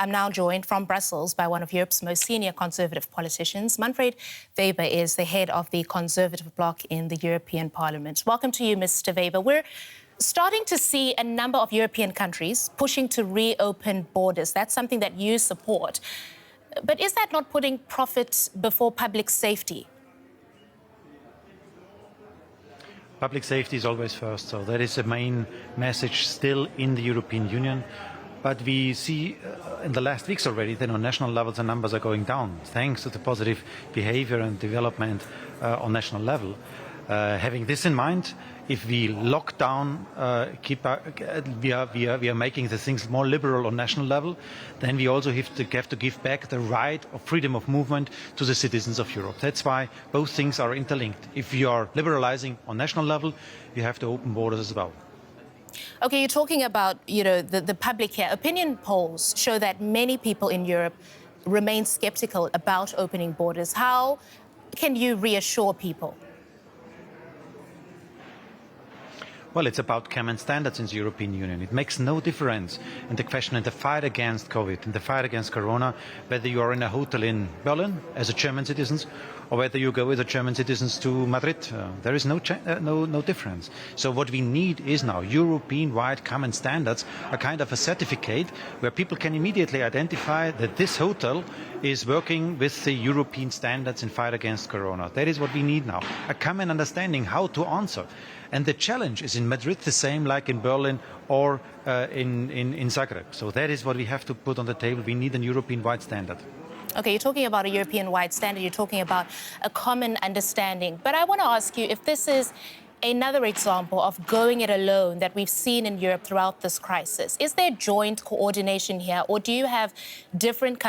I'm now joined from Brussels by one of Europe's most senior Conservative politicians. Manfred is the head of the Conservative bloc in the European Parliament. Welcome to you, Mr. Weber. We're starting to see a number of European countries pushing to reopen borders. That's something that you support. But is that not putting profit before public safety? Public safety is always first, so that is the main message still in the European Union. But we see in the last weeks already that on national levels the numbers are going down, thanks to the positive behavior and development on national level. Having this in mind, if we lock down, we are making the things more liberal on national level, then we also have to give back the right of freedom of movement to the citizens of Europe. That's why both things are interlinked. If you are liberalizing on national level, you have to open borders as well. Okay, you're talking about, the public here. Opinion polls show that many people in Europe remain skeptical about opening borders. How can you reassure people? Well, it's about common standards in the European Union. It makes no difference in the question in the fight against COVID, in the fight against Corona, whether you are in a hotel in Berlin as a German citizen or whether you go with a German citizens to Madrid. There is no difference. So what we need is now European-wide common standards, a kind of a certificate where people can immediately identify that this hotel is working with the European standards in fight against Corona. That is what we need now, a common understanding how to answer. And the challenge is in Madrid the same like in Berlin or in Zagreb. So that is what we have to put on the table. We need a European-wide standard. Okay, you're talking about a European-wide standard. You're talking about a common understanding. But I want to ask you if this is another example of going it alone that we've seen in Europe throughout this crisis. Is there joint coordination here, or do you have different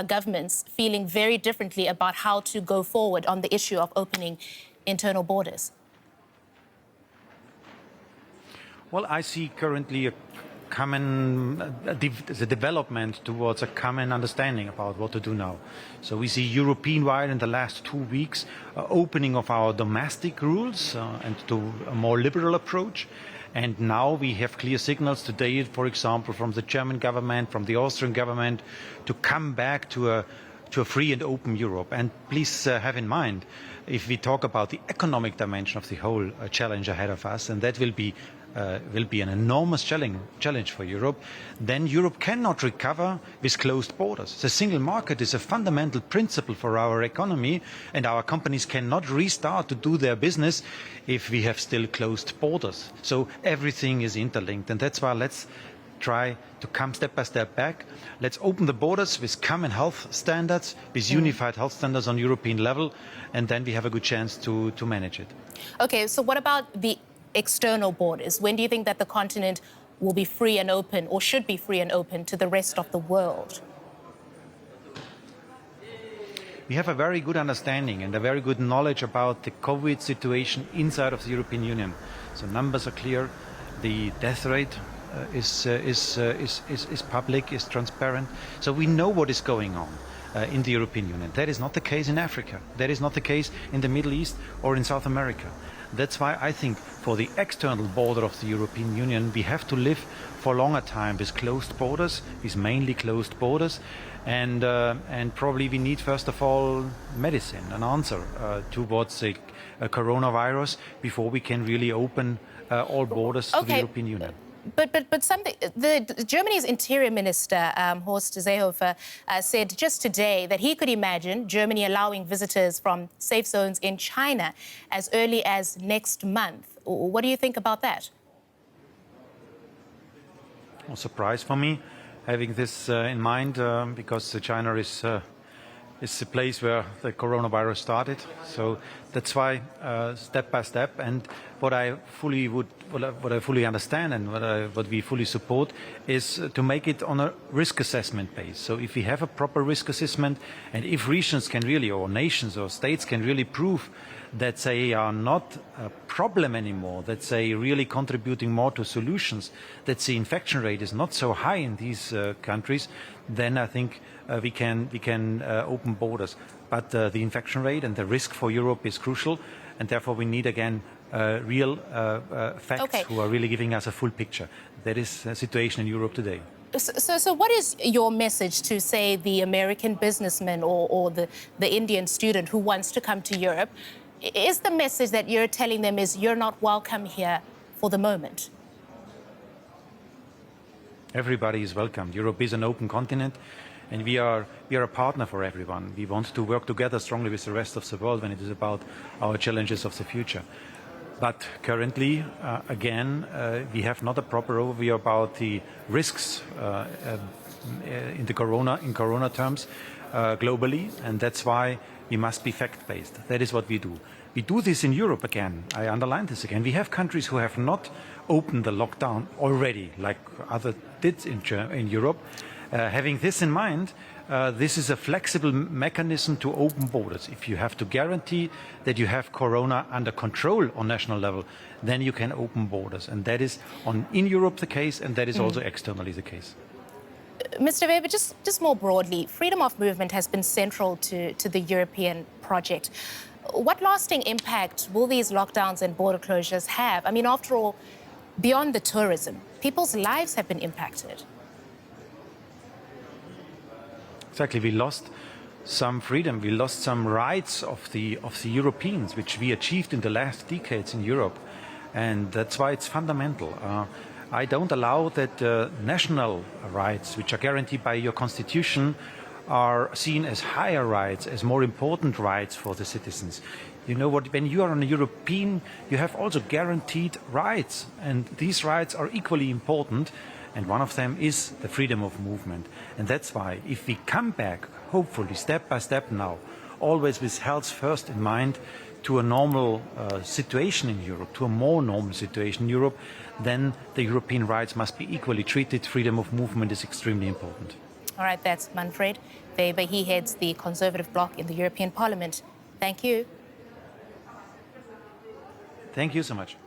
governments feeling very differently about how to go forward on the issue of opening internal borders? Well, I see currently a common the development towards a common understanding about what to do now. So we see European-wide in the last 2 weeks opening of our domestic rules and to a more liberal approach. And now we have clear signals today, for example, from the German government, from the Austrian government, to come back to a free and open Europe. And please have in mind, if we talk about the economic dimension of the whole challenge ahead of us, and that will be an enormous challenge for Europe, then Europe cannot recover with closed borders. The single market is a fundamental principle for our economy, and our companies cannot restart to do their business if we have still closed borders. So everything is interlinked, and that's why let's try to come step by step back. Let's open the borders with common health standards, with unified health standards on European level, and then we have a good chance to manage it. Okay, so what about the external borders? When do you think that the continent will be free and open, or should be free and open, to the rest of the world? We have a very good understanding and a very good knowledge about the COVID situation inside of the European Union. So numbers are clear, the death rate is public, is transparent. So we know what is going on in the European Union. That is not the case in Africa. That is not the case in the Middle East or in South America. That's why I think for the external border of the European Union, we have to live for a longer time with closed borders, with mainly closed borders. And probably we need, first of all, medicine, an answer towards the coronavirus before we can really open all borders to the European Union. But something, Germany's Interior Minister, Horst Seehofer, said just today that he could imagine Germany allowing visitors from safe zones in China as early as next month. What do you think about that? A surprise for me, having this in mind, because China is the place where the coronavirus started. So that's why step by step, and what I fully understand and what we fully support is to make it on a risk assessment base. So if we have a proper risk assessment, and if regions can really, or nations or states can really prove that they are not a problem anymore, that they really contributing more to solutions, that the infection rate is not so high in these countries, then I think we can open borders. But the infection rate and the risk for Europe is crucial, and therefore we need again real facts who are really giving us a full picture. That is the situation in Europe today. So what is your message to, say, the American businessman or the Indian student who wants to come to Europe? Is the message that you're telling them is you're not welcome here for the moment? Everybody is welcome. Europe is an open continent, and we are a partner for everyone. We want to work together strongly with the rest of the world when it is about our challenges of the future. But currently, again, we have not a proper overview about the risks in corona terms globally, and that's why we must be fact-based. That is what we do. We do this in Europe again. I underline this again. We have countries who have not opened the lockdown already, like others did in Europe. Having this in mind, this is a flexible mechanism to open borders. If you have to guarantee that you have corona under control on national level, then you can open borders. And that is in Europe the case, and that is also externally the case. Mr. Weber, just more broadly, freedom of movement has been central to the European project. What lasting impact will these lockdowns and border closures have? I mean, after all, beyond the tourism, people's lives have been impacted. Exactly, we lost some freedom, we lost some rights of the Europeans, which we achieved in the last decades in Europe, and that's why it's fundamental. I don't allow that national rights, which are guaranteed by your constitution, are seen as higher rights, as more important rights for the citizens. You know what? When you are on a European, you have also guaranteed rights, and these rights are equally important. And one of them is the freedom of movement. And that's why, if we come back, hopefully, step by step now, always with health first in mind, to a normal situation in Europe, to a more normal situation in Europe, then the European rights must be equally treated. Freedom of movement is extremely important. All right, that's Manfred Weber. He heads the Conservative bloc in the European Parliament. Thank you. Thank you so much.